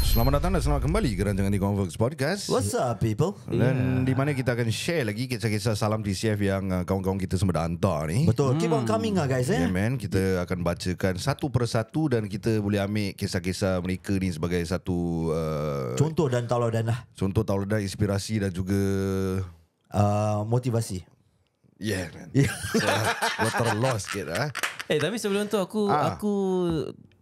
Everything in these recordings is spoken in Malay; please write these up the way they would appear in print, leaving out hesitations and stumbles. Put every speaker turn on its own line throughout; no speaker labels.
Selamat datang dan selamat kembali ke rancangan di Converse Podcast.
What's up, people?
Dan di mana kita akan share lagi kisah-kisah salam TCF yang kawan-kawan kita semua dah hantar ni.
Betul. Keep on coming lah, guys.
Yeah, man. Kita akan bacakan satu persatu dan kita boleh ambil kisah-kisah mereka ni sebagai satu
Contoh dan tauladan lah.
contoh tauladan, inspirasi dan juga
Motivasi.
yeah, man.
Yeah.
Gua terlost sikit lah.
Tapi sebelum tu aku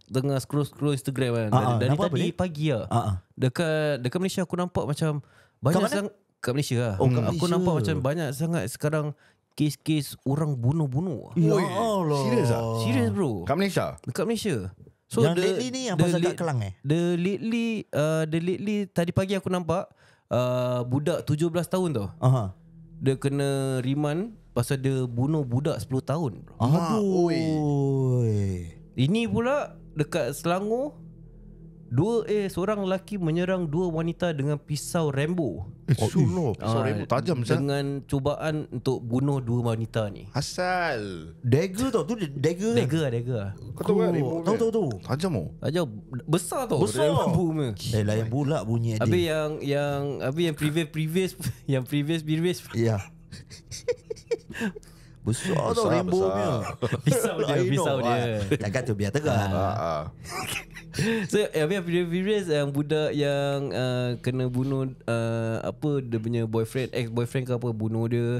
tengah scroll Instagram kan. Dari tadi pagi lah. Dekat Malaysia aku nampak macam banyak sangat kat Malaysia lah.
kat
Aku
Malaysia.
nampak macam banyak sangat sekarang kes-kes orang bunuh-bunuh.
Ya
Oi,
Allah.
serius ah?
Serius bro.
Kat Malaysia?
Dekat Malaysia.
Yang lately ni yang pasal kat Kelang
The lately tadi pagi aku nampak budak 17 tahun tau. Dia kena remand pasal dia bunuh budak 10 tahun bro.
Aduh.
Ini pula dekat Selangor seorang lelaki menyerang dua wanita dengan pisau Rambo.
Pisau Rambo tajam sah.
Dengan cubaan untuk bunuh dua wanita ni.
Asal
Dagger tau. Tu dagger.
Dagger.
kau tahu kan Rambo ni?
Tahu.
Tajam oh.
Aja besar tau.
Besar.
Rambo punya.
Lain pula bunyi
Habis
dia.
yang previous
Ya. Besar tau
Besar,
Rainbow
besar.
punya.
pisau dia.
Takkan tu biar tegang.
So yang previous yang budak yang kena bunuh dia punya ex-boyfriend ke apa bunuh dia.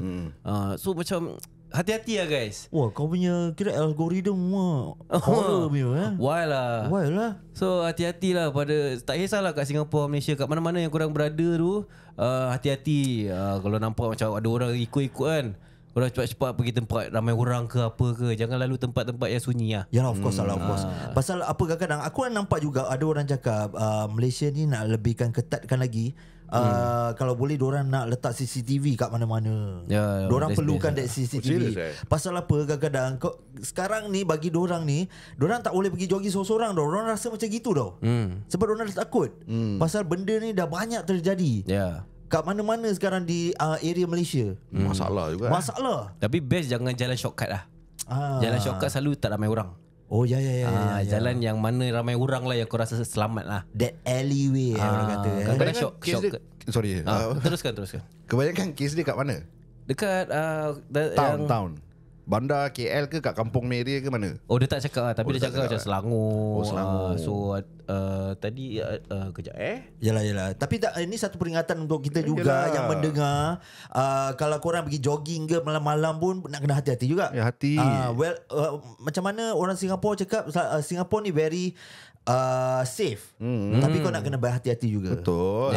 So macam hati-hati lah guys.
Wah, kau punya kira algoritma horror punya
Why lah.
Why lah?
So hati-hati lah pada, tak kisahlah kat Singapura, Malaysia, kat mana-mana yang korang berada tu, hati-hati. Kalau nampak macam ada orang ikut-ikut kan, korang cepat-cepat pergi tempat ramai orang ke apa ke. Jangan lalu tempat-tempat yang sunyi lah.
Ya lah, of course lah, of course. Pasal apa kadang-kadang aku nampak juga ada orang cakap Malaysia ni nak lebihkan ketatkan lagi. Kalau boleh diorang nak letak CCTV kat mana-mana. Diorang perlukan that CCTV. Pasal apa kadang-kadang sekarang ni bagi diorang ni, diorang tak boleh pergi jogging seorang-seorang tau. Diorang rasa macam gitu tau. Sebab diorang dah takut. Pasal benda ni dah banyak terjadi. Kat mana-mana sekarang di area Malaysia.
Masalah juga.
Masalah.
Tapi best jangan jalan shortcut lah. Jalan shortcut selalu tak ramai orang.
Oh ya.
Jalan yang mana ramai orang lah yang kau rasa selamat lah.
That alleyway orang kata.
Kadang-kadang
Kes dia, sorry.
Teruskan.
Kebanyakan kes dia kat mana?
Dekat
Town. Bandar KL ke kat kampung ni area ke mana?
Oh dia tak cakap lah. Tapi dia cakap macam Selangor.
Oh, Selangor.
So tadi kejap
Yalah. Tapi ini satu peringatan untuk kita juga yang mendengar. Kalau korang pergi jogging ke malam-malam pun nak kena hati-hati juga.
Ya, hati.
Macam mana orang Singapura cakap, Singapura ni very safe. Tapi kau nak kena berhati-hati juga.
Betul.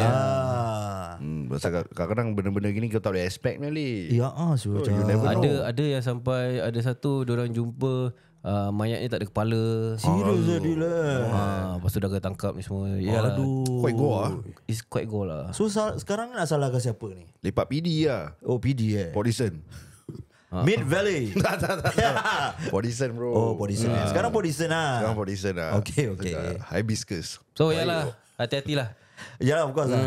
Pasal kadang-kadang benda-benda gini kau tak boleh expect ni Ali.
Ya, so
you never know.
Ada yang sampai ada satu diorang jumpa mayat ni tak ada kepala.
serius tadi lah.
Lepas tu dah kena tangkap ni semua. Yalah.
Quite go lah.
It's quite go lah.
So sekarang nak salahkan siapa ni?
Lepak PD lah.
Oh, PD
Podison.
Mid Valley.
Podison bro.
Oh, Podison. Sekarang Podison lah.
Sekarang Podison lah.
Okay.
Hibiscus.
So yalah, hati-hatilah.
Ya, of course lah.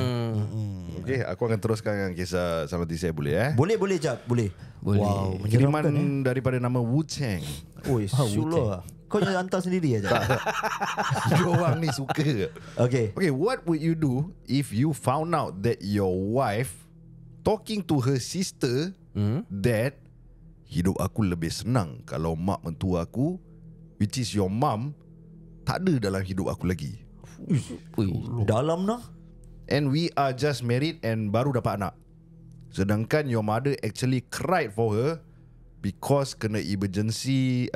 Okay, aku akan teruskan dengan kisah sama TCI boleh
Boleh Cap. Boleh. Wow,
Kiriman
menyeramkan
daripada nama Wu Cheng.
Oi, syullah. Kau yang hantar sendiri aja.
Dua orang ni suka.
Okay,
what would you do if you found out that your wife talking to her sister that hidup aku lebih senang kalau mak mentua aku, which is your mom, tak ada dalam hidup aku lagi.
dalam noh.
And we are just married and baru dapat anak. Sedangkan your mother actually cried for her because kena emergency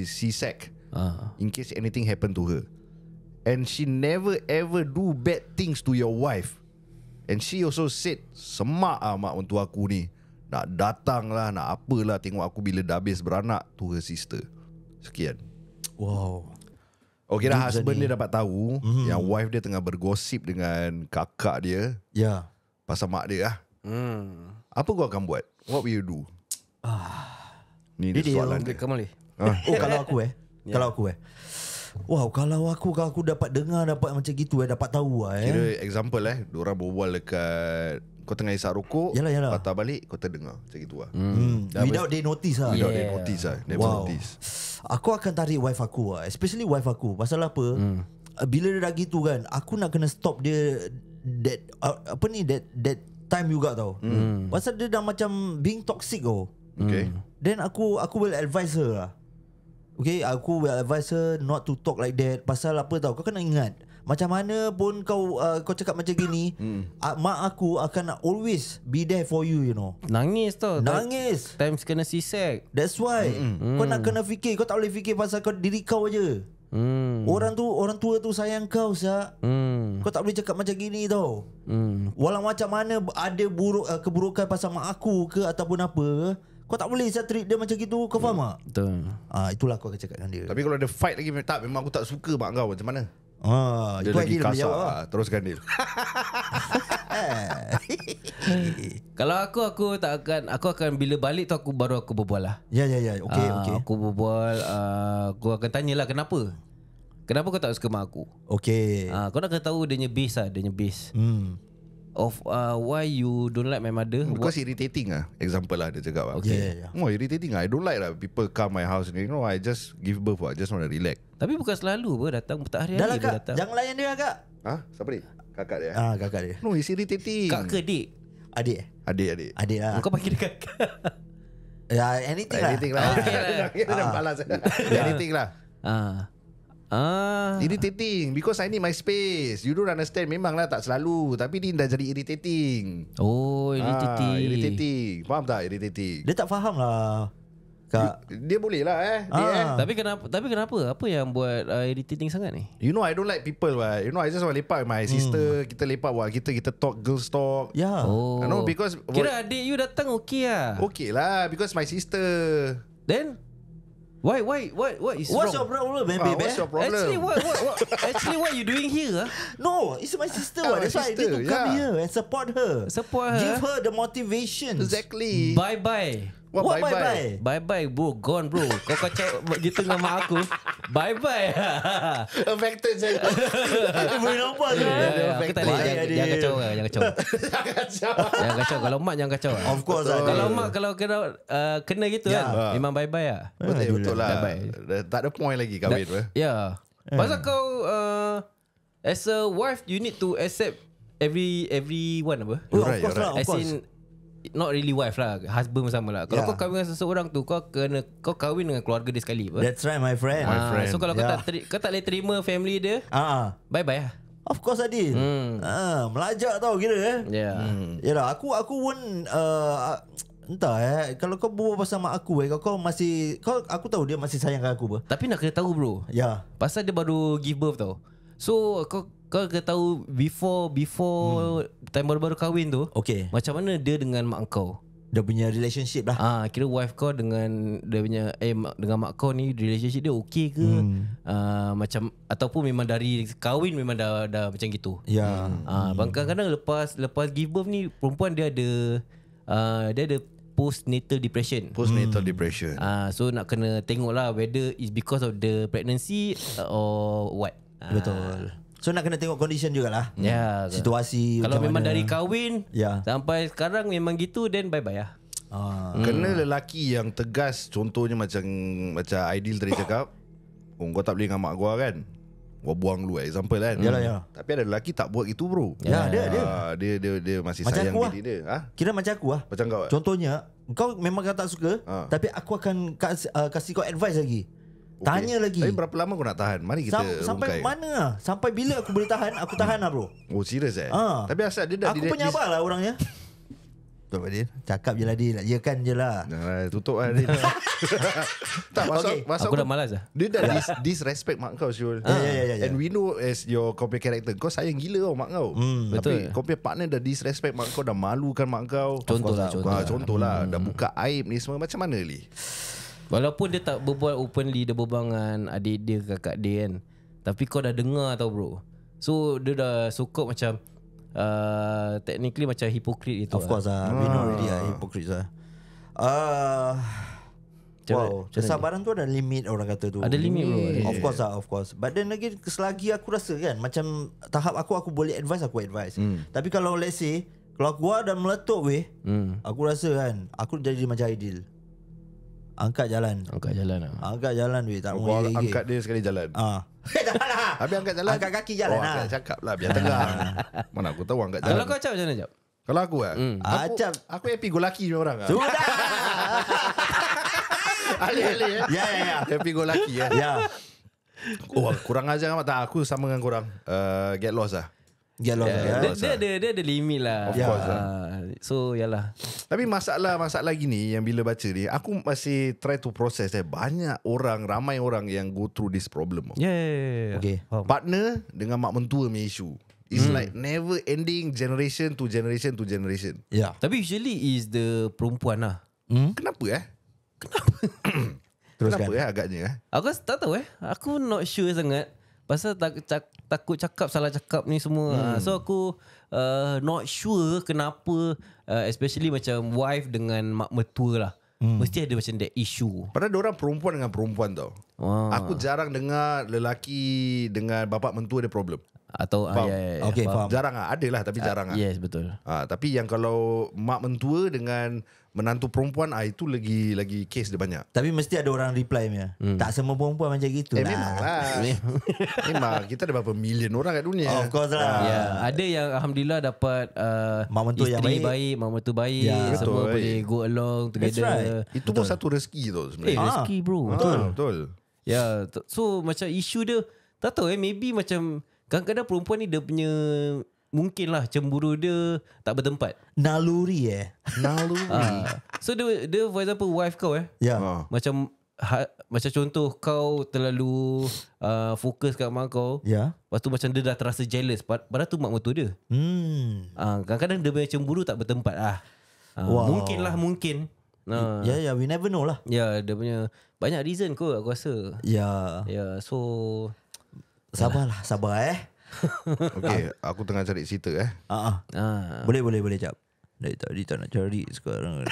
C-sec in case anything happen to her. And she never ever do bad things to your wife. And she also said, semak mak mentua aku ni, nak datang lah, nak apalah tengok aku bila dah habis beranak, to her sister. Sekian.
Wow.
Okay dah, husband dia dapat tahu yang wife dia tengah bergosip dengan kakak dia
Ya.
pasal mak dia lah. Apa kau akan buat? What will you do? Ni dia soalan dia.
Come on leh.
Oh, kalau aku Kalau aku wow, kalau aku dapat dengar, dapat macam gitu dapat tahu
Kira example diorang berbual dekat, kau tengah isap rokok,
Yalah.
patah balik kau terdengar macam gitu lah.
Without they notice lah.
Without they notice lah. Never
Wow.
notice.
Aku akan tarik wife aku especially wife aku. Pasal apa? bila dia dah gitu kan, aku nak kena stop dia that that time juga tau. Pasal dia dah macam being toxic tau.
Okay.
Then aku will advise her lah. Okay, aku will advise her not to talk like that. Pasal apa tau, kau kena ingat, macam mana pun kau cakap macam gini, mak aku akan always be there for you, you know.
Nangis tau.
Nangis.
Times kena C-sec.
That's why kau nak kena fikir. Kau tak boleh fikir pasal kau diri kau je. Orang tua tu sayang kau, Syak. Kau tak boleh cakap macam gini tau. Walau macam mana ada keburukan pasal mak aku ke ataupun apa, kau tak boleh treat dia macam gitu. Kau faham tak?
Betul.
Itulah aku akan cakap dengan dia.
Tapi kalau ada fight lagi, tak, memang aku tak suka mak kau, macam mana? Dia
Itu
lagi
dia
kasar
jawab.
Teruskan dia.
Kalau aku akan bila balik tu baru aku berbual lah.
Ya. Okay.
Aku berbual, aku akan tanyalah kenapa kau tak suka mak aku.
Okay.
Kau nak kena tahu dia punya base lah. Dia punya base of why you don't like my mother.
Because irritating lah. Example lah dia cakap lah.
Okay.
Yeah.
Irritating lah. I don't like lah people come my house. You know, I just give birth. I just want to relax.
Tapi bukan selalu pun datang. Tak
Dah
hari-hari
lah
pun
kak,
datang.
jangan layan dia kak.
Siapa dia? Kakak dia?
Kakak dia.
No, it's irritating.
Kak ke dik?
Adik.
Adik
lah.
Kau panggil dia kakak.
Ya, anything lah.
Anything lah.
Okay lah.
Dia dah balas. Anything lah. Irritating because I need my space. You don't understand. Memanglah tak selalu, tapi ni dah jadi irritating.
Oh, irritating.
Irritating. Faham tak? Irritating.
Dia tak faham lah kak.
Dia boleh lah dia.
Tapi kenapa? Apa yang buat irritating sangat ni?
You know I don't like people right? You know I just want lepak with my sister. Kita lepak buat kita talk, girls talk.
Ya.
Oh.
I know because
Kira adik you datang okay lah.
okay lah because my sister.
Then Why is
What's
wrong?
your problem, baby?
What's your problem?
Actually what you doing here?
No, it's my sister.
My
That's why I need
sister,
to come
yeah.
here and support her. Give her the motivation.
Exactly.
Bye-bye.
What
bye-bye?
Bye-bye bro. Gone bro. Kau kacau gitu dengan mak aku. Bye-bye.
Affected saya.
Dia boleh nampak tu.
Aku tak boleh. Jangan kacau lah. Jangan kacau. Jangan kacau. Kalau mak jangan kacau.
Of course lah.
Kalau mak kena gitu kan, memang bye-bye lah.
Betul lah.
Bye-bye.
Tak ada point lagi kahwin tu.
Ya. Pasal kau as a wife you need to accept everyone apa?
Oh,
You're right,
of course lah. Of
As
course.
in not really wife lah, husband pun sama lah. Kalau kau kahwin dengan seseorang tu, kau kahwin dengan keluarga dia sekali apa?
That's right, my friend.
So kalau kau tak boleh terima family dia, bye-bye lah.
Of course Adil. Melajak tau kira Yalah, aku pun entah kalau kau berbual pasal mak aku kau masih aku tahu dia masih sayangkan aku apa.
Tapi nak kena tahu bro.
Ya.
Pasal dia baru give birth tau. So kau kena tahu before time baru-baru kahwin tu,
Okay.
macam mana dia dengan mak kau.
Dia punya relationship lah.
Kira wife kau dengan dia punya dengan mak kau ni relationship dia okey ke? Macam ataupun memang dari kahwin memang dah macam gitu.
Ya.
Kadang-kadang lepas give birth ni perempuan dia ada postnatal depression.
Postnatal depression.
So nak kena tengok lah whether it's because of the pregnancy or what.
Betul. So nak kena tengok condition jugalah.
Ya.
Situasi
Kalau
macam
memang
mana.
dari kahwin sampai sekarang memang gitu, then bye-bye lah.
Kena lelaki yang tegas. Contohnya macam Aidil tadi cakap, kau tak boleh dengan mak gua kan, gua buang dulu example kan.
Yalah.
Tapi ada lelaki tak buat gitu bro.
Ya, dia.
Dia masih
Macam
sayang
aku
diri dia.
Kira macam aku lah.
Macam kau.
Contohnya, kau memang kau tak suka, tapi aku akan kasih kau advice lagi. Tanya lagi.
Tapi berapa lama kau nak tahan? Mari kita
sampai mana lah. Sampai bila aku boleh tahan, aku tahan lah bro.
Oh serius Tapi asal dia dah
aku penyabar lah orangnya. Tutup Adil. Cakap je lah Adil. Ya kan je lah.
Tutup lah Adil. Tak masa
Aku dah malas lah.
Dia dah disrespect mak kau Syul.
Ya.
And we know as your kau punya character, kau sayang gila tau mak kau. Tapi kau punya partner dah disrespect mak kau, dah malukan mak kau. Contoh lah. Dah buka aib ni semua. Macam mana Li?
Walaupun dia tak berbual openly, dia berbual dengan adik dia, kakak dia kan, tapi kau dah dengar tau bro. So dia dah sokok macam technically macam hypocrite itu.
Of course lah. We know already lah. Hypocrite lah. Wow, kesabaran tu ada limit, orang kata tu.
Ada limit bro.
Of course lah, of course. But then again, selagi aku rasa kan, macam tahap aku boleh advise, aku advise. Tapi kalau let's say, kalau gua dah meletup aku rasa kan, aku jadi macam Aidil. Angkat jalan weh. Tak
Kau
mau
angkat dia sekali jalan.
Janganlah.
Habis angkat jalan.
Angkat kaki jalan lah.
Cakap lah biar tegang. Mana aku tahu angkat jalan.
Kalau kau Acap macam mana Acap?
Kalau aku
Acap.
aku happy go lucky ni orang.
Sudah.
Alih-alih
Ya.
Happy go lucky
Ya.
Kurang ajar amat tak. Aku sama dengan korang. Get lost lah.
Dia
Dia ada limit lah.
Of course lah.
So yalah.
Tapi masalah gini yang bila baca ni, aku masih try to process. Ramai orang yang go through this problem.
Yeah.
Okay.
Partner dengan mak mentua punya issue. It's like never ending, generation to generation to generation.
Ya.
Tapi usually is the perempuan lah.
Kenapa
Teruskan.
Kenapa agaknya
Aku tak tahu Aku not sure sangat. Pasal takut cakap salah cakap ni semua. So aku not sure kenapa especially macam wife dengan mak mertua lah. Mesti ada macam that issue.
Padahal diorang perempuan dengan perempuan tau. Aku jarang dengar lelaki dengan bapak mentua ada problem.
Atau
Faham?
Okay, faham.
Jarang ada lah tapi jarang
Yes, betul.
Tapi yang kalau mak mentua dengan menantu perempuan itu lagi case dia banyak.
Tapi mesti ada orang reply punya. Tak semua perempuan macam gitu lah.
Memang lah. Memang kita ada berapa million orang kat dunia.
Of course lah.
Ada yang alhamdulillah dapat
mak mentua yang
isteri
baik.
baik, mak mentua baik,
betul.
semua boleh go along
That's
together.
right.
Itu pun satu rezeki tu sebenarnya.
Rezeki bro.
Betul.
Ya, so macam isu dia tak tahu maybe macam kadang-kadang perempuan ni dia punya mungkinlah cemburu dia tak bertempat.
Naluri
So dia for example wife kau
Ya.
macam macam contoh kau terlalu fokus kat mak kau.
Ya.
Lepas tu macam dia dah terasa jealous padahal tu mak mertua dia. Kadang-kadang dia punya cemburu tak bertempat
Wow.
Mungkin.
Ya, we never know lah.
Ya, dia punya banyak reason kot aku rasa.
Ya.
Ya, so
Sabar.
Okay, aku tengah cari cerita
Boleh jap. Dari tadi tak nak cari sekarang.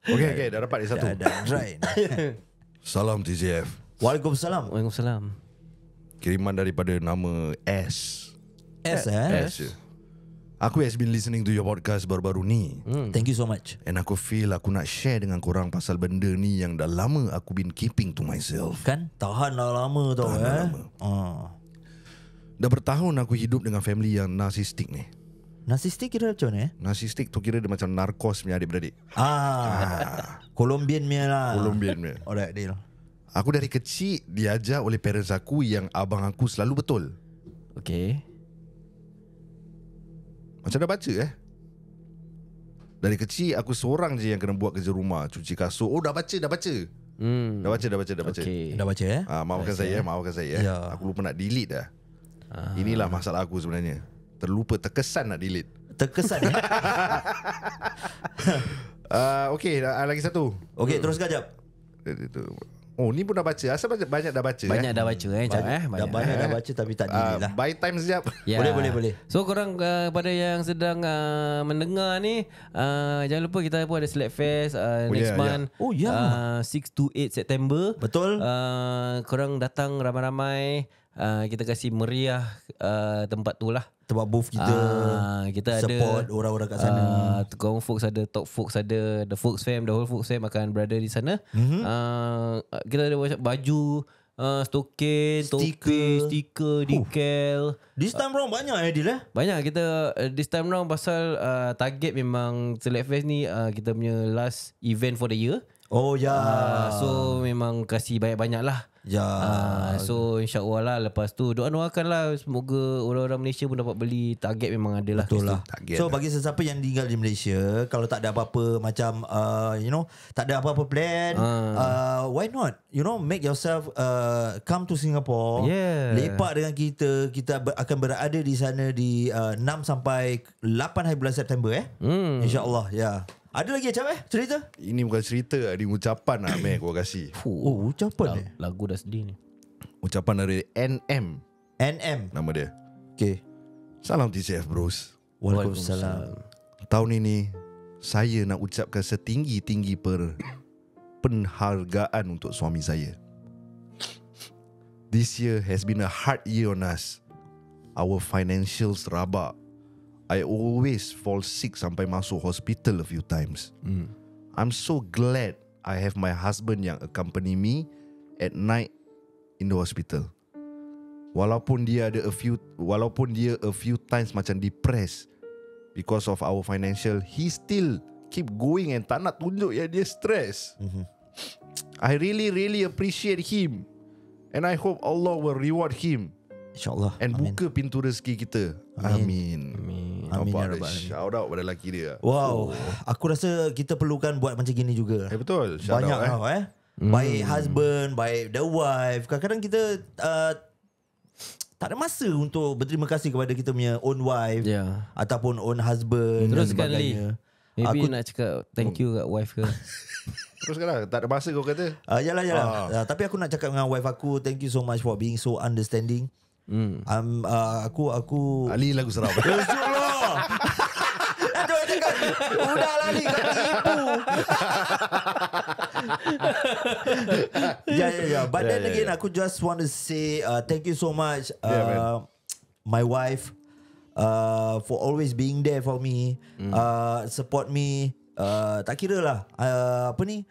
Okay, dah dapat satu.
Dah dry.
Salam TJF.
Waalaikumsalam.
Waalaikumsalam.
Kiriman daripada nama S.
S.
je. Aku has been listening to your podcast baru-baru ni.
Thank you so much.
And aku feel aku nak share dengan korang pasal benda ni yang dah lama aku been keeping to myself.
Kan tahan dah lama tau.
Dah bertahun aku hidup dengan family yang narsistik ni.
Narsistik kira macam mana
Narsistik tu kira dia macam narkos punya adik-beradik.
Colombian punya lah.
Colombian punya.
Alright, deal.
Aku dari kecil diajar oleh parents aku yang abang aku selalu betul.
Okay.
Macam dah baca Dari kecil aku seorang je yang kena buat kerja rumah, cuci kasut. Dah baca. Dah baca.
Okay.
Dah baca
Maafkan saya.
Ya.
Aku lupa nak delete dah. Inilah masalah aku sebenarnya. Terkesan nak delete.
Terkesan
Okay, lagi satu.
Okay, teruskan jap.
Oh, ni pun dah baca. Asal banyak dah baca.
Banyak dah baca
Banyak dah baca tapi tak delete lah.
Buy time sekejap.
Ya.
Boleh.
So korang pada yang sedang mendengar ni, jangan lupa kita pun ada Select Fest next month.
Oh, ya.
6 to 8 September.
Betul.
Korang datang ramai-ramai. Kita kasih meriah tempat tu lah.
Tempat booth kita.
Kita
support
ada
orang-orang kat sana.
Kaum folks ada, Talk Folks ada, The Folks Fam, The Whole Folks Fam akan berada di sana. Kita ada macam baju, stokin, topi, stiker, decal.
This time round banyak Adil
Banyak kita this time round pasal target memang Select Fest ni kita punya last event for the year.
Oh ya.
So memang kasih banyak-banyak lah.
Ya.
So insyaAllah lah lepas tu doakan lah semoga orang-orang Malaysia pun dapat beli. Target memang ada lah.
Betul lah.
Target
So
lah.
bagi sesiapa yang tinggal di Malaysia, kalau tak ada apa-apa macam tak ada apa-apa plan, why not make yourself come to Singapore.
Yeah.
Lepak dengan kita. Kita akan berada di sana di 6 sampai 8 hari bulan September InsyaAllah. Ya. Ada lagi macam cerita?
Ini bukan cerita, ini ucapan lah Mek gua kasih.
Oh, ucapan
Lagu dah sedih ni.
Ucapan dari NM.
NM.
Nama dia.
Okay.
Salam TCF bros.
Waalaikumsalam.
Tahun ini saya nak ucapkan setinggi-tinggi penghargaan untuk suami saya. This year has been a hard year on us. Our financials rabak. I always fall sick sampai masuk hospital a few times. I'm so glad I have my husband yang accompany me at night in the hospital. Walaupun dia a few times macam depressed because of our financial, he still keep going and tak nak tunjuk yang dia stress. I really appreciate him, and I hope Allah will reward him,
InsyaAllah.
and buka pintu rezeki kita. Amin.
Amin ya
Nampak
Rabbal
ada
Alamin.
shout out pada lelaki dia.
Wow, aku rasa kita perlukan buat macam gini juga.
Betul. Shout
Banyak
out,
tau baik husband, baik the wife. Kadang-kadang kita tak ada masa untuk berterima kasih kepada kita punya own wife ataupun own husband dan
Teruskan
sebagainya.
Maybe
Aku
nak cakap thank you kat wife ke.
Teruskan lah. Tak ada masa kau kata.
Yalah. Tapi aku nak cakap dengan wife aku, thank you so much for being so understanding. Aku
Ali lagu seram.
Rasulullah. Aduh, cakap udahlah ni kau tipu. Ya. But then again, aku just want to say thank you so much, my wife, for always being there for me, support me. Tak kira lah apa ni,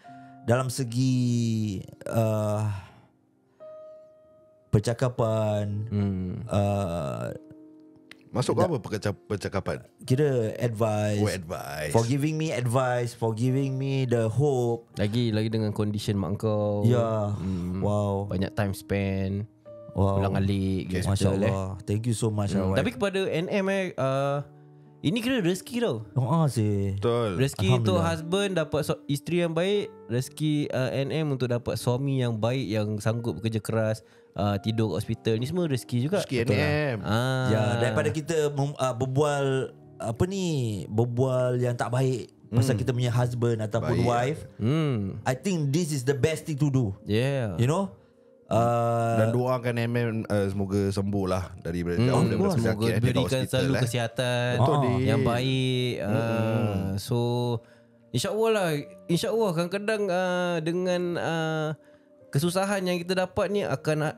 dalam segi percakapan,
Masuk kau apa percakapan?
kira advice,
Advice.
for giving me advice, for giving me the hope.
Lagi dengan condition mak kau.
Ya. Wow.
Banyak time spend.
Wow.
Pulang alik.
Okay.
Masya Allah. Thank you so much.
Tapi kepada NM ini kira rezeki tau.
Sih.
Betul.
Rezeki untuk
Alhamdulillah.
husband dapat isteri yang baik. Rezeki NM untuk dapat suami yang baik, yang sanggup bekerja keras, tidur kat hospital. Ni semua rezeki juga.
Rezeki NM.
Ya, daripada kita berbual apa ni, berbual yang tak baik pasal kita punya husband ataupun
Baik.
wife, I think this is the best thing to do.
Yeah.
You know?
Dan doakan MM semoga sembuh lah daripada
Semoga
sakit dia kat
berikan
hospital,
selalu kesihatan yang baik. So InsyaAllah kadang-kadang dengan kesusahan yang kita dapat ni akan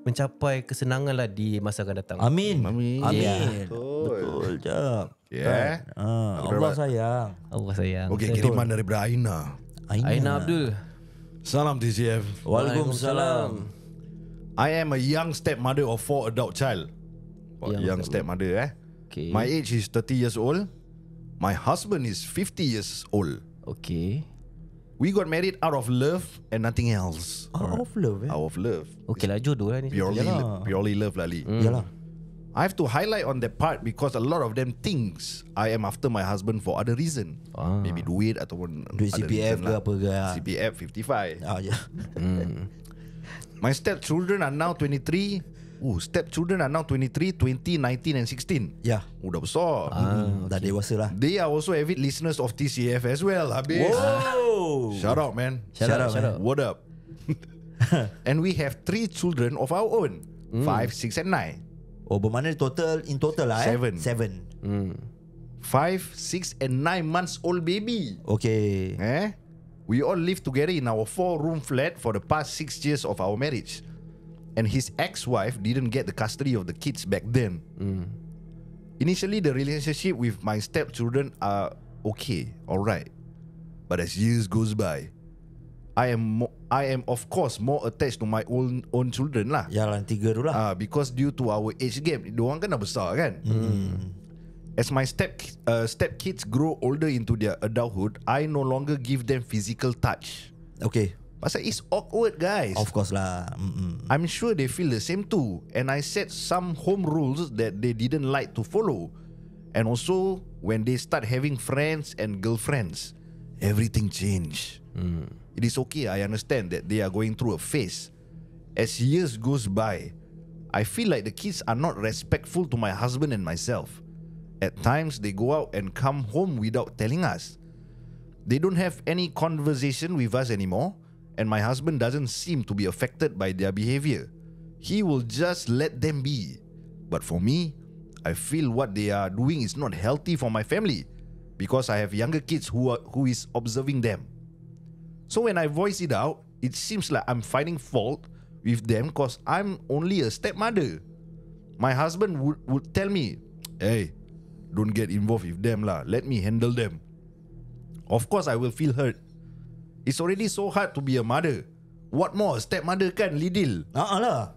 mencapai kesenangan lah di masa akan datang.
Amin.
Yeah.
Betul je.
Yeah.
Allah sayang.
Allah sayang.
Okay, kiriman daripada Aina.
Aina Abdul.
Salam TCF.
Waalaikumsalam.
I am a young stepmother of 4 adult child. Young stepmother
Okay.
My age is 30 years old. My husband is 50 years old.
Okay.
We got married out of love and nothing else.
Out of love
Out of love.
Okay lah, jodoh lah ni.
Purely love lah Ali.
Yalah.
I have to highlight on that part because a lot of them thinks I am after my husband for other reason. Maybe duit ataupun
Duit
other
CPF
reason
ke apa ke.
CPF 55.
Ya.
My stepchildren are now 23. Stepchildren are now 23, 20, 19 and 16.
Ya.
Dah besar.
Dah dewasa lah.
They are also avid listeners of TCF as well. Habis.
Whoa.
Shout out man.
Shout out, man.
What up? And we have 3 children of our own. 5, 6 and 9.
Bermakna in total lah
7.
7.
5, 6 and 9 months old baby.
Okay.
We all live together in our 4-room flat for the past 6 years of our marriage. And his ex-wife didn't get the custody of the kids back then. Initially, the relationship with my stepchildren are okay, alright. But as years goes by, I am of course more attached to my own children lah.
Yalah, 3 tu lah.
Because due to our age gap, diorang kan dah besar kan. As my step kids grow older into their adulthood, I no longer give them physical touch.
Okay.
Pasal it's awkward, guys.
Of course lah.
I'm sure they feel the same too. And I set some home rules that they didn't like to follow. And also, when they start having friends and girlfriends, everything changed. It is okay, I understand that they are going through a phase. As years goes by, I feel like the kids are not respectful to my husband and myself. At times, they go out and come home without telling us. They don't have any conversation with us anymore, and my husband doesn't seem to be affected by their behavior. He will just let them be. But for me, I feel what they are doing is not healthy for my family, because I have younger kids who is observing them. So when I voice it out, it seems like I'm finding fault with them because I'm only a stepmother. My husband would tell me, hey, don't get involved with them lah. Let me handle them. Of course, I will feel hurt. It's already so hard to be a mother. What more? Stepmother kan, Lidil.
Lah.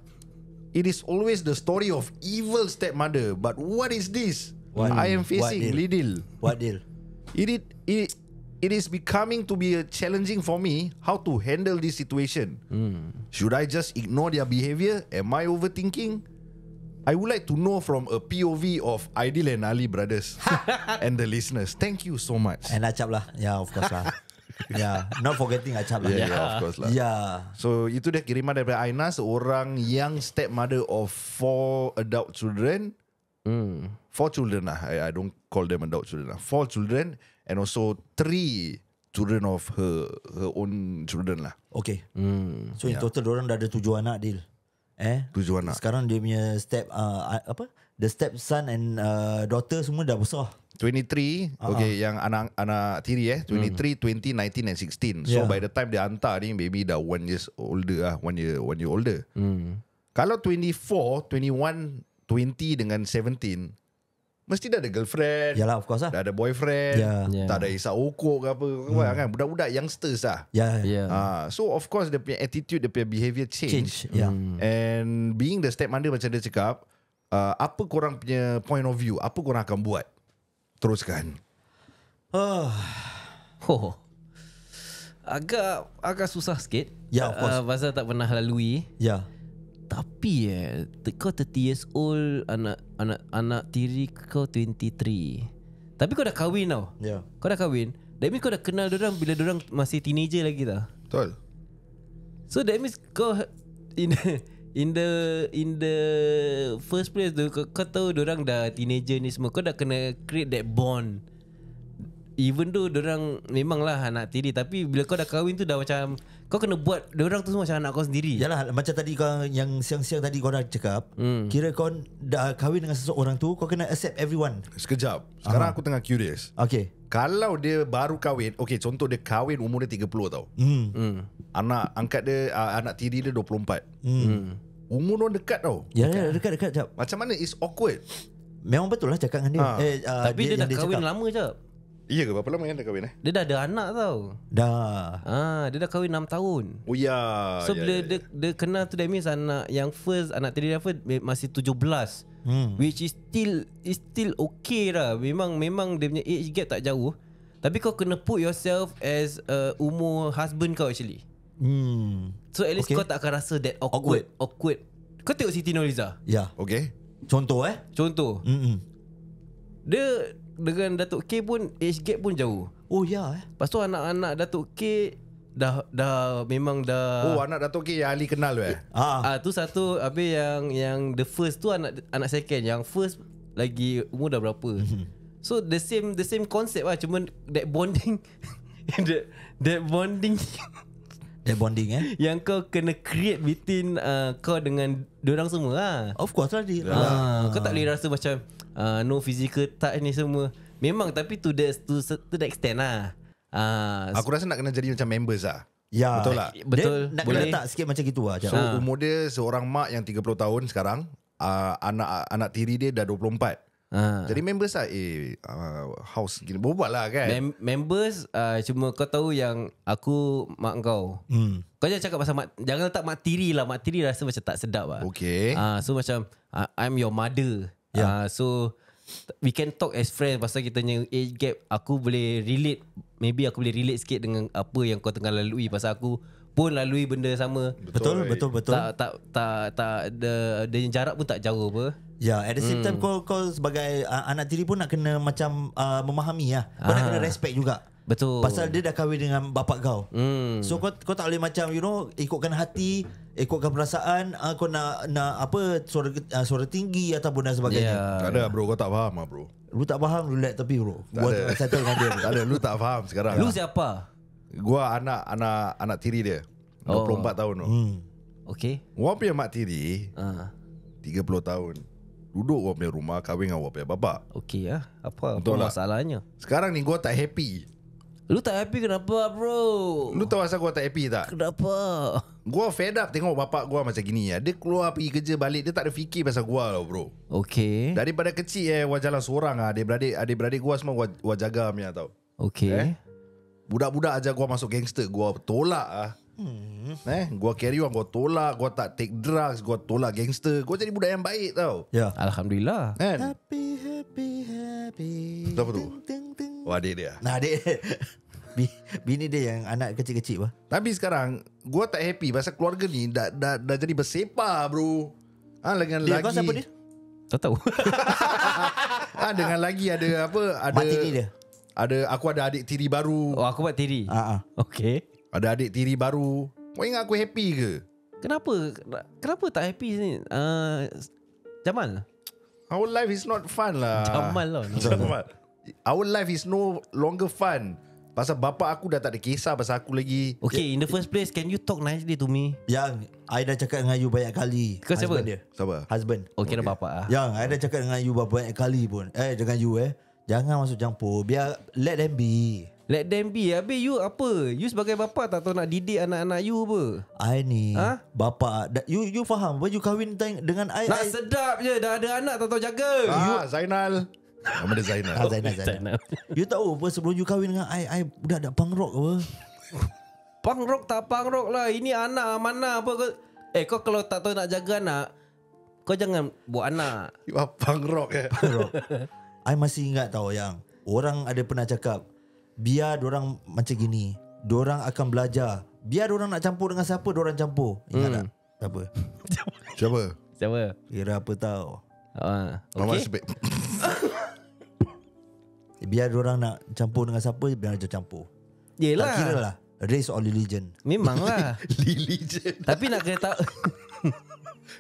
It is always the story of evil stepmother. But what is this?
What?
I am
What
facing,
deal?
Lidil.
What deal?
It is becoming to be challenging for me how to handle this situation. Should I just ignore their behavior? Am I overthinking? I would like to know from a POV of Aidil and Ali brothers and the listeners. Thank you so much.
And Acap lah. Yeah, of course lah. Yeah, not forgetting Acap lah.
Yeah, of course lah.
Yeah.
So itu dia kiriman daripada Aina, seorang young stepmother of 4 adult children. 4 children lah. I don't call them adult children lah. 4 children and also 3 children of her own children lah.
Okay. So in total diorang dah ada 7 anak, Dil.
7 anak.
Sekarang dia punya the stepson and daughter semua dah besar.
23, okay, yang anak tiri 23, 20, 19 and 16. So by the time dia hantar ni, maybe dah 1 years older lah, 1 year older. Kalau 24, 21, 20 dengan 17, mesti dah ada girlfriend.
Yalah, of course lah.
Dah ada boyfriend.
Yeah.
Tak ada isap okok ke apa kan. Budak-budak youngsters lah.
Yeah.
So of course dia punya attitude, dia punya behaviour change.
Yeah.
And being the stepmother macam dia cakap, apa korang punya point of view? Apa korang akan buat? Teruskan.
Agak susah sikit.
Yeah, of course.
Pasal tak pernah lalui.
Yeah.
Tapi kau 30 years old, anak tiri kau 23. Tapi kau dah kahwin tau.
Yeah.
Kau dah kahwin. That means kau dah kenal dorang bila dorang masih teenager lagi tau.
Betul.
So that means kau in the first place tu, kau tahu dorang dah teenager ni semua. Kau dah kena create that bond. Even though dorang memanglah anak tiri, tapi bila kau dah kahwin tu dah macam kau kena buat dorang tu semua macam anak kau sendiri.
Yalah, macam tadi kau yang siang-siang tadi kau dah cakap, kira kau dah kahwin dengan seseorang tu, kau kena accept everyone.
Sekejap. Sekarang aku tengah curious.
Okay.
Kalau dia baru kahwin, okay, contoh dia kahwin umur dia 30 tau. Anak angkat dia, anak tiri dia 24. Umur dia dekat tau.
Ya, dekat jap.
Macam mana is awkward?
Memang betul lah cakap dengan dia.
Tapi dia dah kahwin lama je.
Iya ke? Berapa lama kan dia kahwin
Dia dah ada anak tau.
Dah.
Dia dah kahwin 6 tahun.
Oh ya.
So bila dia kenal tu, that means anak yang first, anak tiri dia first masih 17. Which is still okay lah. Memang dia punya age gap tak jauh. Tapi kau kena put yourself as umur husband kau actually. So at least kau tak akan rasa that awkward. Kau tengok Siti Nurhaliza.
Ya.
Okay.
Contoh
Contoh. Dia dengan Datuk K pun age gap pun jauh.
Oh ya.
Lepas tu anak-anak Datuk K dah memang dah.
Oh, anak Datuk K yang Ali kenal
tu satu. Habis yang the first tu anak second. Yang first lagi umur dah berapa. So the same concept lah. Cuma that bonding that bonding yang kau kena create between kau dengan diorang semua lah.
Of course lah dia.
Kau tak boleh rasa macam no physical touch ni semua. Memang, tapi to the extent lah.
Aku rasa nak kena jadi macam members lah.
Ya.
Betul tak?
Betul.
Dia nak
boleh
kena letak sikit macam gitu lah.
So umur dia seorang mak yang 30 tahun sekarang, anak tiri dia dah 24. Jadi members lah, house gini berbual lah kan.
Members, cuma kau tahu yang aku mak kau. Kau jangan cakap pasal jangan letak mak tiri lah. Mak tiri rasa macam tak sedap lah.
Okay.
So macam I'm your mother. So we can talk as friends. Pasal kita punya age gap, aku boleh relate. Maybe aku boleh relate sikit dengan apa yang kau tengah lalui. Pasal aku pun lalui benda sama.
Betul.
Tak ada jarak pun tak jauh apa.
Ya, at the same time kau sebagai anak tiri pun nak kena macam memahami lah. Kau nak kena respect juga.
Betul.
Pasal dia dah kahwin dengan bapak kau. So kau tak boleh macam ikutkan hati, ikutkan perasaan, kau nak apa suara tinggi ataupun dan sebagainya.
Tak ada bro, kau tak faham lah bro.
Lu tak faham, lu let tepi bro. Gua tengah settle dengan dia.
Tak ada, lu tak faham sekarang.
Lu siapa?
Gua anak tiri dia 24 tahun tu.
Okay.
Gua punya mak tiri 30 tahun. Duduk gua punya rumah, kahwin dengan gua punya bapak.
Okay lah. Apa masalahnya?
Sekarang ni gua tak happy.
Lu tak happy kenapa bro?
Lu tahu asal gua tak happy tak?
Kenapa?
Gua fed up tengok bapak gua macam gini ya. Dia keluar pergi kerja balik, dia tak ada fikir pasal gua tau bro.
Okay.
Daripada kecil gua jalan seorang. Adik-beradik gua semua gua jaga punya tau.
Okay.
Budak-budak ajar gua masuk gangster, gua tolak ah. Gua carry on, gua tolak, gua tak take drugs, gua tolak gangster. Gua jadi budak yang baik tau.
Ya.
Alhamdulillah.
Kan?
Happy.
Apa tu? Wah, adik dia.
Nah, adik. Bini dia yang anak kecil-kecil bah.
Tapi sekarang gua tak happy pasal keluarga ni dah jadi bersepah bro. Dengan
Dia
lagi
kau siapa dia?
Tak tahu.
dengan lagi ada apa? Ada
Mak tiri dia.
Aku ada adik tiri baru.
Oh, aku buat tiri. Okay.
Ada adik tiri baru. Kau ingat aku happy ke?
Kenapa tak happy ni? Jamal.
Our life is not fun lah.
Jamal lah.
Jamal. Our life is no longer fun. Pasal bapa aku dah tak ada kisah pasal aku lagi.
Okay, in the first place, can you talk nicely to me?
Yang I dah cakap dengan you banyak kali.
Kau siapa?
Husband dia.
Siapa?
Husband.
Okay, nak bapak lah.
Yang I dah cakap dengan you banyak kali pun. Dengan you jangan masuk campur. Biar let them be.
Let them be. Habis you apa? You sebagai bapa tak tahu nak didik anak-anak you apa?
I ni bapa. You faham? You kahwin dengan I.
Nak sedap je. Dah ada anak tak tahu jaga.
Zainal. Nama dia Zainal.
Zainal. You tahu apa sebelum you kahwin dengan I budak punk rock apa?
Punk rock tak punk rock lah. Ini anak mana apa kau? Kau kalau tak tahu nak jaga anak, kau jangan buat anak.
You are punk rock
Punk rock. I masih ingat tahu yang orang ada pernah cakap, biar dorang macam gini, dorang akan belajar. Biar dorang nak campur dengan siapa, dorang campur. Ingat tak? Siapa?
Siapa?
Kira apa tahu.
Okay.
Biar dorang nak campur dengan siapa, biar dia campur.
Yelah.
Tak kira lah race or religion.
Memanglah.
Religion.
Tapi nak kena tahu.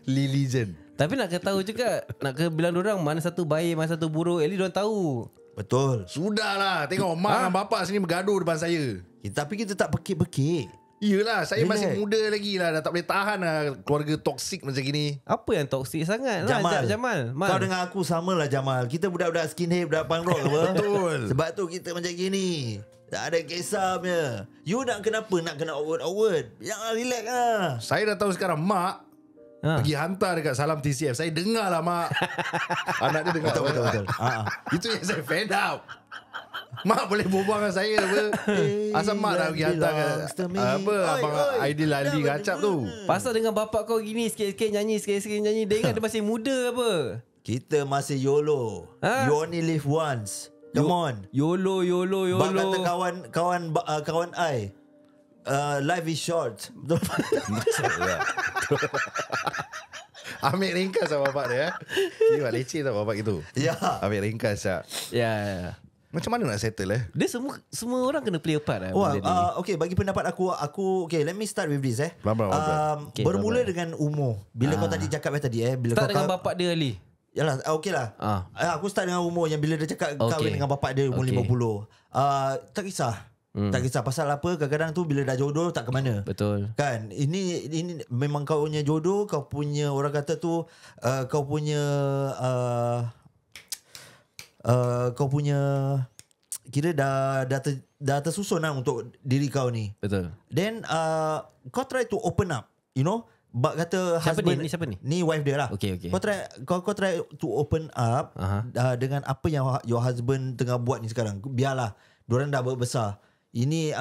Religion.
Tapi nak kena tahu juga. Nak kena bilang dorang mana satu baik, mana satu buruk. At least dorang tahu.
Betul.
Sudahlah. Tengok mak dan bapak sini bergaduh depan saya.
Tapi kita tak pekik-pekik.
Yelah, saya
Relax.
masih muda lagi lah. Dah tak boleh tahan lah keluarga toksik macam gini.
Apa yang toksik sangat
Jamal,
lah Jamal.
Kau dengan aku sama lah Jamal. Kita budak-budak skinhead, budak punk rock apa?
Betul.
Sebab tu kita macam gini. Tak ada kisahnya. You nak kenapa nak kena award? Jangan relax lah.
Saya dah tahu sekarang mak pergi hantar dekat Salam TCF. Saya dengar lah mak. Anak dia dengar.
Betul.
Itu yang saya fed up. Mak boleh berbual dengan saya apa? Asal mak dah pergi hantar abang Aidil Ali kacap tu.
Pasal dengan bapak kau gini, sikit-sikit nyanyi, sikit-sikit nyanyi. Dia ingat dia masih muda apa?
Kita masih YOLO. You only live once. Come on.
YOLO.
Bak kata kawan I. Life is short.
Ambil ringkas lah bapak dia. Kira leceh tau bapak gitu.
Ya.
Ambil ringkas lah.
Ya.
Macam mana nak settle
Dia semua orang kena play a part lah.
Okay, bagi pendapat aku okay, let me start with this
Pelan-pelan,
Okay,
bermula dengan umur. Bila kau tadi cakap tadi bila
start
kau
dengan bapak dia Ali.
Yalah, okay lah. Aku start dengan umur yang bila dia cakap kahwin dengan bapak dia umur 50. Tak kisah. Tak kisah pasal apa, kadang-kadang tu bila dah jodoh tak ke mana.
Betul.
Kan? Ini memang kau punya jodoh, kau punya orang kata tu kau punya kau punya kira dah tersusun lah untuk diri kau ni.
Betul.
Then kau try to open up, you know. Bak kata
Siapa
husband
ni? Ni siapa ni?
Ni wife dia lah.
Okay.
Kau try to open up dengan apa yang your husband tengah buat ni sekarang. Biarlah diorang dah berbesar. Ini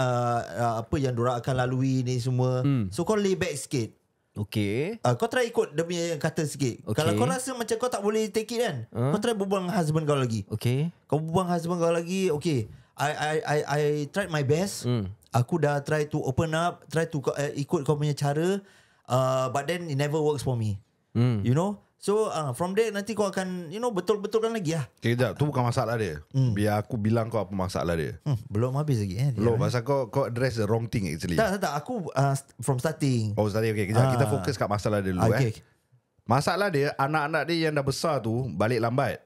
apa yang diorang akan lalui ni semua. So kau lay back sikit.
Okay.
Kau try ikut dia punya kata sikit. Kalau kau rasa macam kau tak boleh take it kan, kau try berbual dengan husband kau lagi.
Okay.
Kau berbual dengan husband kau lagi. Okay, I tried my best. Aku dah try to open up, try to ikut kau punya cara, but then it never works for me. You know. So from there nanti kau akan betul-betulkan lagi lah.
Okay, sekejap. Tu bukan masalah dia. Biar aku bilang kau apa masalah dia.
Belum habis lagi
Belum. Pasal kau address the wrong thing actually.
Tak. Aku from starting.
Oh tadi okay. Kejap kita fokus kat masalah dia dulu.
Okay.
Masalah dia, anak-anak dia yang dah besar tu balik lambat.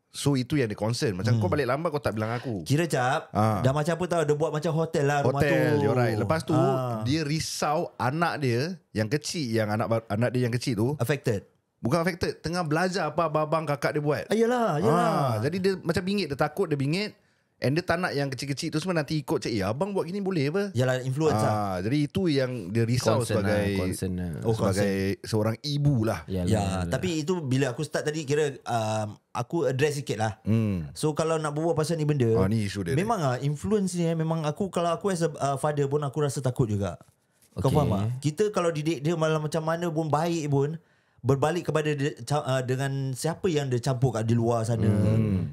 So itu yang dia concern. Macam kau balik lambat, kau tak bilang aku.
Kira cap dah macam apa tau, dia buat macam hotel lah rumah tu.
Hotel, you're right. Lepas tu dia risau anak dia yang kecil, yang anak dia yang kecil tu
affected.
bukan affected, tengah belajar apa abang kakak dia buat.
Yalah.
Jadi dia macam bingit, dia takut dia bingit. And dia tak nak yang kecil-kecil tu semua nanti ikut cik, abang buat gini boleh apa?
Yalah, influence lah.
Jadi itu yang dia risau sebagai sebagai seorang ibu lah.
Ya, tapi itu bila aku start tadi kira aku address sikit lah. So kalau nak berbual pasal ni benda,
ni isu dia
memang influence ni memang kalau aku as a father pun aku rasa takut juga. Kau faham tak? Kita kalau didik dia malah macam mana pun baik pun, berbalik kepada dia, dengan siapa yang dia campur kat di luar sana.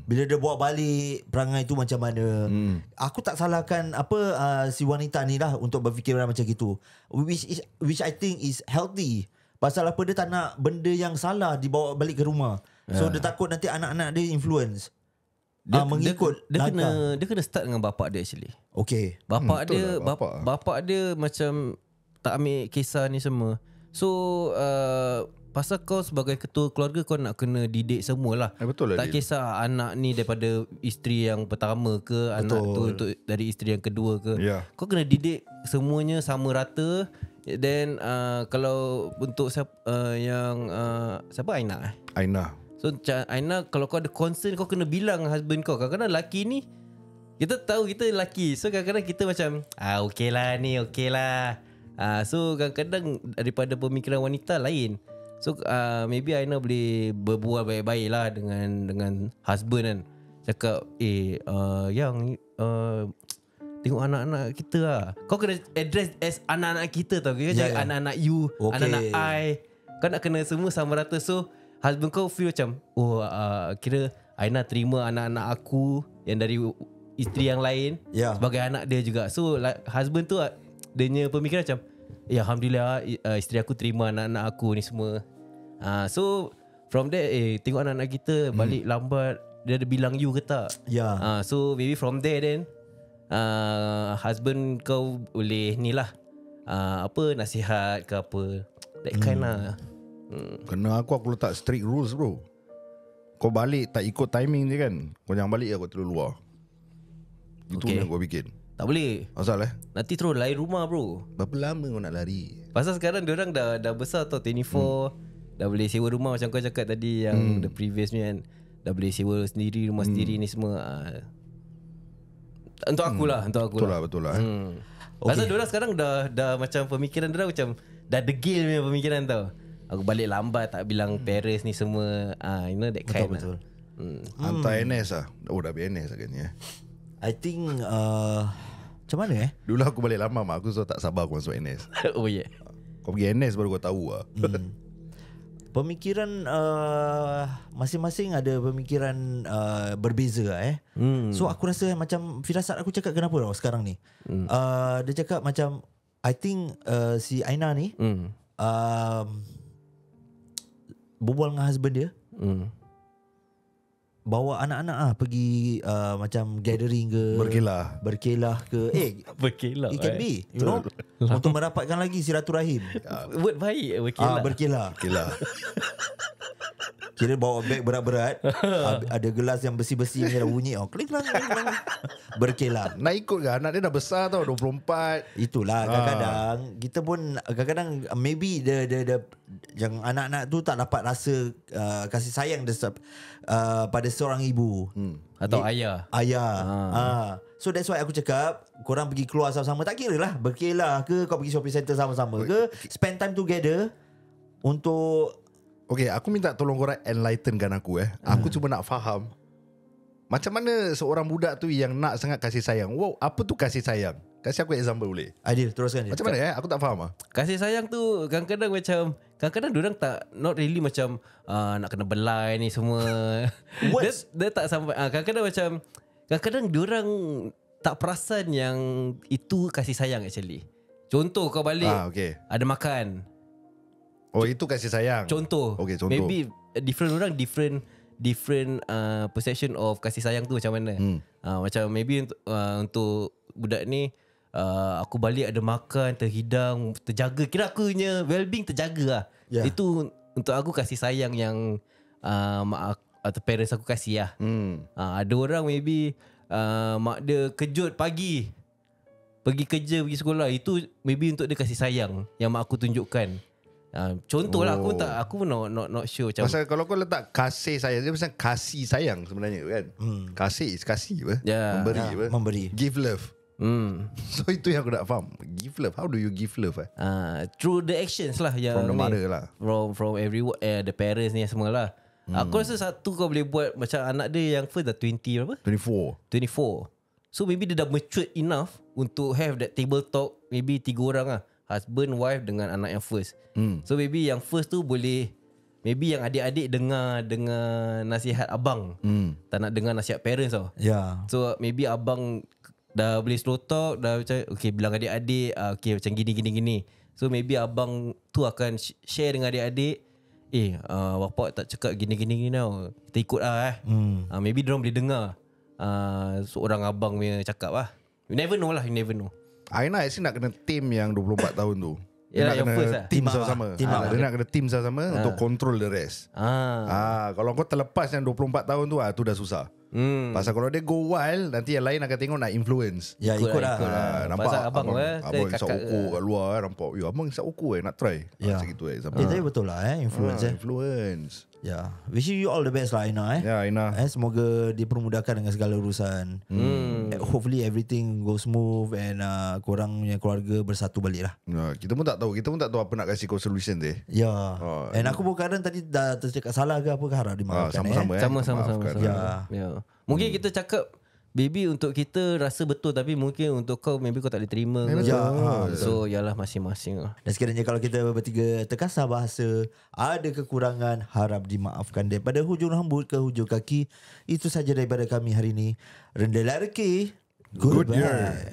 Bila dia bawa balik perangai tu macam mana. Aku tak salahkan si wanita ni lah untuk berfikiran macam gitu, which I think is healthy. Pasal apa, dia tak nak benda yang salah dibawa balik ke rumah. So dia takut nanti anak-anak dia influence, mengikut
dia kena start dengan bapak dia actually.
Okay.
Bapak dia macam tak ambil kisah ni semua. So pasal kau sebagai ketua keluarga, kau nak kena didik semualah.
Betul lah.
Tak kisah anak ni daripada isteri yang pertama ke, anak tu untuk dari isteri yang kedua ke. Kau kena didik semuanya sama rata. Then kalau untuk siapa Aina. So Aina, kalau kau ada concern, kau kena bilang husband kau. Kadang-kadang lelaki ni, kita tahu kita lelaki, so kadang-kadang kita macam okey lah ni, okey lah. So kadang-kadang daripada pemikiran wanita lain. So maybe Aina boleh berbual baik-baik lah dengan husband kan. Cakap yang tengok anak-anak kita lah. Kau kena address as anak-anak kita tau. Kau cakap anak-anak you, anak-anak I. Kau nak kena semua sama rata. So husband kau feel macam kira Aina terima anak-anak aku yang dari isteri yang lain sebagai anak dia juga. So husband tu dia punya pemikiran macam alhamdulillah isteri aku terima anak-anak aku ni semua. So from there tengok anak-anak kita balik lambat, dia ada bilang you ke tak? So maybe from there then husband kau boleh ni lah nasihat ke apa, that kind lah.
Kena aku letak strict rules bro. Kau balik tak ikut timing je kan, kau jangan balik aku terus luar. Itu yang kau bikin.
Tak boleh.
Asal
nanti terus lari rumah bro.
Berapa lama kau nak lari?
Pasal sekarang diorang dah besar tau, 24. Dah boleh sewa rumah macam kau cakap tadi yang the previous ni kan. Dah boleh sewa sendiri, rumah sendiri ni semua. Untuk aku lah.
Betul lah.
Pasal diorang sekarang dah macam pemikiran diorang macam dah degil punya pemikiran tau. Aku balik lambat tak bilang parents ni semua. You know that kind.
Betul.
Hantar NS lah. Dah BNS agaknya.
I think macam mana
Dulu aku balik lama, mak aku so tak sabar aku masuk NS.
Oh yeah.
Kau pergi NS baru kau tahu lah.
Pemikiran masing-masing ada pemikiran berbeza So aku rasa macam firasat aku cakap kenapa tau sekarang ni. Dia cakap macam I think si Aina ni berbual dengan husband dia, bawa anak-anak pergi macam gathering ke, berkelah ke.
Berkelah
it can be, you know, untuk merapatkan lagi silaturahim.
Word baik,
berkelah. Kira bawa beg berat-berat, ada gelas yang besi-besi yang dah bunyi, klik-klik, berkelah.
Nak ikut ke? Anak dia dah besar tau, 24.
Itulah kadang-kadang kita pun maybe the yang anak-anak tu tak dapat rasa kasih sayang pada seorang ibu
atau ayah.
So that's why aku cakap korang pergi keluar sama-sama, tak kira lah berkelah ke, kau pergi shopping center sama-sama ke, spend time together untuk.
Okay, aku minta tolong korang enlightenkan aku Aku cuma nak faham macam mana seorang budak tu yang nak sangat kasih sayang. Wow, apa tu kasih sayang? Kasih aku example boleh?
Adil, teruskan.
Macam mana Aku tak faham
Kasih sayang tu kadang-kadang macam, kadang-kadang diorang tak, not really macam nak kena belai ni semua. dia tak sampai. Kadang-kadang macam, kadang-kadang diorang tak perasan yang itu kasih sayang actually. Contoh kau balik ada makan.
Oh, itu kasih sayang.
Contoh.
Okay, contoh.
Maybe different orang different perception of kasih sayang tu macam mana. Macam maybe untuk budak ni, aku balik ada makan, terhidang, terjaga. Kira aku punya well-being terjaga lah. Itu untuk aku kasih sayang yang mak atau parents aku kasih lah. Ada orang maybe mak dia kejut pagi, pergi kerja, pergi sekolah. Itu maybe untuk dia kasih sayang yang mak aku tunjukkan. Contoh lah aku not sure macam.
Pasal kalau kau letak kasih sayang, dia macam kasih sayang sebenarnya kan. Kasih is kasih apa? Memberi apa?
Memberi.
Give love. So itu yang aku nak faham. Give love. How do you give love?
Through the actions lah yang
From the mother lah.
From everyone, the parents ni semua lah. Aku rasa satu kau boleh buat macam anak dia yang first dah 20 berapa? 24. So maybe dia dah mature enough untuk have that table talk. Maybe 3 orang lah, husband, wife dengan anak yang first. So maybe yang first tu boleh, maybe yang adik-adik dengar nasihat abang, tak nak dengar nasihat parents tau. So maybe abang dah boleh slow talk, dah macam okay bilang adik-adik, okay macam gini. So maybe abang tu akan share dengan adik-adik, bapak tak cakap gini tau, kita ikut lah maybe diorang boleh dengar seorang abang punya cakap lah. You never know.
Aina actually nak kena team yang 24 tahun tu. Dia nak
yang
kena
first lah.
team sama-sama. Dia nak kena team sama-sama untuk control the rest. Kalau kau terlepas yang 24 tahun tu, tu dah susah. Pasal kalau dia go wild, nanti yang lain akan tengok nak influence.
Ikut lah.
Nampak
pasal abang
abang isap ukur kat luar nampak. Abang isap ukur nak try. Macam gitu
Tapi betul lah influence.
Influence.
Wishing you all the best lah Aina
Aina.
Semoga dipermudahkan dengan segala urusan. Hopefully everything goes smooth and korang punya keluarga bersatu balik lah.
Kita pun tak tahu apa nak kasih kau solution dia.
And aku pun kadang tadi dah tercakap salah ke apa ke, harap dimaafkan.
Sama-sama. Mungkin kita cakap maybe untuk kita rasa betul, tapi mungkin untuk kau maybe kau tak boleh terima. So yalah masing-masing lah.
Dan sekiranya kalau kita bertiga terkasar bahasa, ada kekurangan, harap dimaafkan. Daripada hujung rambut ke hujung kaki, itu saja daripada kami hari ini. Rendah lelaki. Goodbye.